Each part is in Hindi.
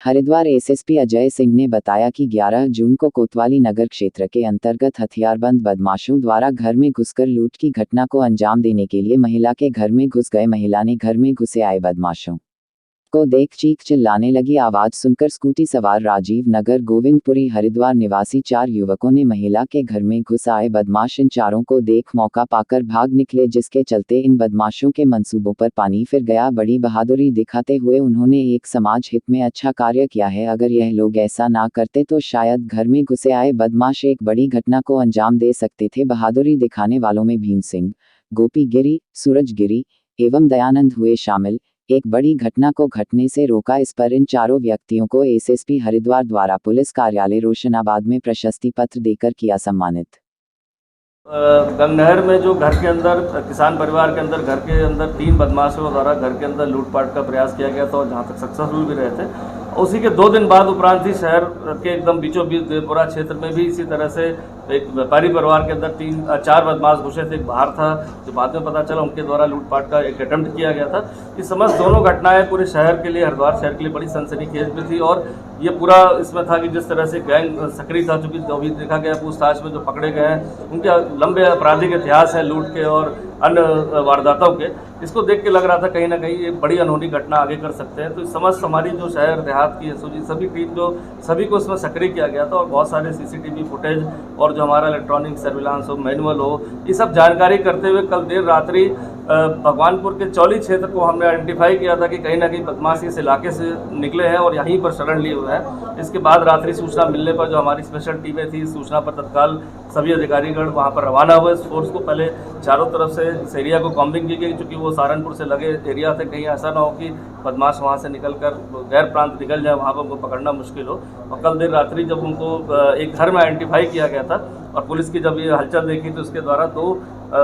हरिद्वार एसएसपी अजय सिंह ने बताया कि 11 जून को कोतवाली नगर क्षेत्र के अंतर्गत हथियारबंद बदमाशों द्वारा घर में घुसकर लूट की घटना को अंजाम देने के लिए महिला के घर में घुस गए। महिला ने घर में घुसे आए बदमाशों को देख चीख चिल्लाने लगी। आवाज सुनकर स्कूटी सवार राजीव नगर गोविंदपुरी हरिद्वार निवासी 4 युवकों ने महिला के घर में घुस आए बदमाश इन चारों को देख मौका पाकर भाग निकले, जिसके चलते इन बदमाशों के मंसूबों पर पानी फिर गया। बड़ी बहादुरी दिखाते हुए उन्होंने एक समाज हित में अच्छा कार्य किया है। अगर यह लोग ऐसा ना करते तो शायद घर में घुसे आए बदमाश एक बड़ी घटना को अंजाम दे सकते थे। बहादुरी दिखाने वालों में भीम सिंह, गोपी गिरी, सूरज गिरी एवं दयानंद हुए शामिल। एक बड़ी घटना को घटने से रोका। इस पर इन चारों व्यक्तियों को एसएसपी हरिद्वार द्वारा पुलिस कार्यालय रोशनाबाद में प्रशस्ति पत्र देकर किया सम्मानित। गंगनहर में जो घर के अंदर किसान परिवार के अंदर घर के अंदर 3 बदमाशों द्वारा घर के अंदर लूटपाट का प्रयास किया गया था और जहां तक सक्सेसफुल भी रहे थे। उसी के 2 दिन बाद उपरांत ही शहर के एकदम बीचों बीच देवपुरा क्षेत्र में भी इसी तरह से एक व्यापारी परिवार के अंदर 4 बदमाश घुसे थे। एक बाहर था जो बाद में पता चला उनके द्वारा लूटपाट का एक अटेम्प्ट किया गया था। इस समस्त दोनों घटनाएं पूरे शहर के लिए, हरिद्वार शहर के लिए बड़ी सनसनीखेज भी थी। और ये पूरा इसमें था कि जिस तरह से गैंग सक्रिय था, चूँकि अभी देखा गया पूछताछ में जो पकड़े गए हैं उनके लंबे आपराधिक इतिहास है लूट के और अन्य वारदातों के। इसको देख के लग रहा था कहीं ना कहीं ये बड़ी अनहोनी घटना आगे कर सकते हैं। तो इस समस्त हमारी जो शहर देहात की है सभी टीम जो सभी को इसमें सक्रिय किया गया था और बहुत सारे सीसीटीवी फुटेज और जो हमारा इलेक्ट्रॉनिक सर्विलांस हो, मैनुअल हो, ये सब जानकारी करते हुए कल देर रात्रि भगवानपुर के चौली क्षेत्र को हमने आइडेंटिफाई किया था कि कहीं ना कहीं बदमाश इस इलाके से निकले हैं और यहीं पर शरण लिए हुए हैं। इसके बाद रात्रि सूचना मिलने पर जो हमारी स्पेशल टीमें थी, सूचना पर तत्काल सभी अधिकारीगण वहां पर रवाना हुए। इस फोर्स को पहले चारों तरफ से इस एरिया को कॉम्बिंग की गई, चूँकि वो सहारनपुर से लगे एरिया थे। कहीं ऐसा ना हो कि बदमाश वहाँ से निकलकर गैर प्रांत निकल जाए, वहाँ पर उनको पकड़ना मुश्किल हो। और कल देर रात्रि जब उनको एक घर में आइडेंटिफाई किया गया था और पुलिस की जब ये हलचल देखी तो उसके द्वारा 2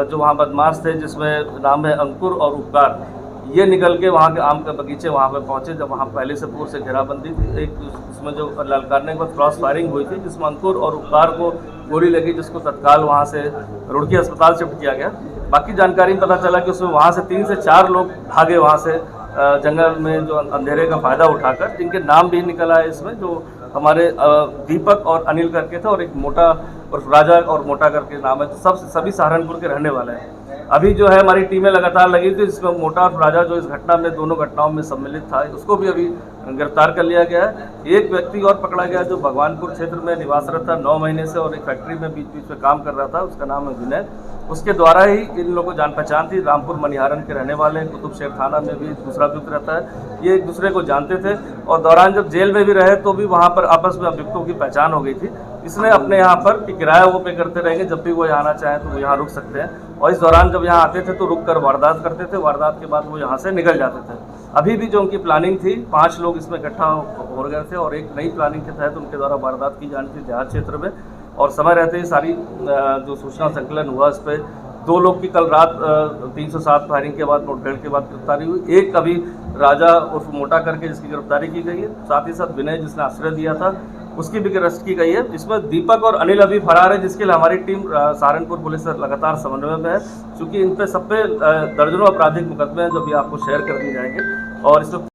जो वहाँ बदमाश थे जिसमें नाम है अंकुर और उपकार, ये निकल के वहाँ के आम के बगीचे वहाँ पर पहुँचे। जब वहाँ पहले से पूर्व से घेराबंदी थी, एक उसमें जो ललकारने के बाद क्रॉस फायरिंग हुई थी जिसमें अंकुर और उपकार को गोली लगी, जिसको तत्काल वहाँ से रुड़की अस्पताल शिफ्ट किया गया। बाकी जानकारी में पता चला कि उसमें वहाँ से 3 से 4 लोग भागे वहाँ से जंगल में जो अंधेरे का फ़ायदा उठाकर, जिनके नाम भी निकल आए इसमें, जो हमारे दीपक और अनिल करके थे और एक मोटा और राजा और मोटा करके नाम है। सभी सहारनपुर के रहने वाले हैं। अभी जो है हमारी टीमें लगातार लगी थी, इसमें मोटा और राजा जो इस घटना में दोनों घटनाओं में सम्मिलित था उसको भी अभी गिरफ्तार कर लिया गया है। एक व्यक्ति और पकड़ा गया जो भगवानपुर क्षेत्र में निवासरत था 9 महीने से और एक फैक्ट्री में बीच बीच में काम कर रहा था, उसका नाम है विनय। उसके द्वारा ही इन लोगों को जान पहचान थी। रामपुर मनिहारन के रहने वाले हैं, कुतुबशेर थाना में भी दूसरा अभियुक्त रहता है। ये एक दूसरे को जानते थे और दौरान जब जेल में भी रहे तो भी वहाँ पर आपस में अभियुक्तों की पहचान हो गई थी। इसने अपने यहाँ पर किराया वो पे करते रहेंगे, जब भी वो यहाँ आना चाहें तो वो यहाँ रुक सकते हैं। और इस दौरान जब यहाँ आते थे तो रुक कर वारदात करते थे, वारदात के बाद वो यहाँ से निकल जाते थे। अभी भी जो उनकी प्लानिंग थी, 5 लोग इसमें इकट्ठा हो गए थे और एक नई प्लानिंग के तहत उनके द्वारा वारदात की जानी थी देहात क्षेत्र में। और समय रहते ही सारी जो सूचना संकलन हुआ इस पर 2 लोग की कल रात 307 फायरिंग के बाद मुठभेड़ के बाद गिरफ्तारी हुई। एक अभी राजा उर्फ मोटा करके जिसकी गिरफ्तारी की गई है, साथ ही साथ विनय जिसने आश्रय दिया था उसकी भी गिरफ्तारी की गई है। जिसमें दीपक और अनिल अभी फरार है, जिसके लिए हमारी टीम सहारनपुर पुलिस से लगातार समन्वय में है, क्योंकि इन पे सब पे दर्जनों आपराधिक मुकदमे हैं जो भी आपको शेयर कर दिए जाएंगे। और इसमें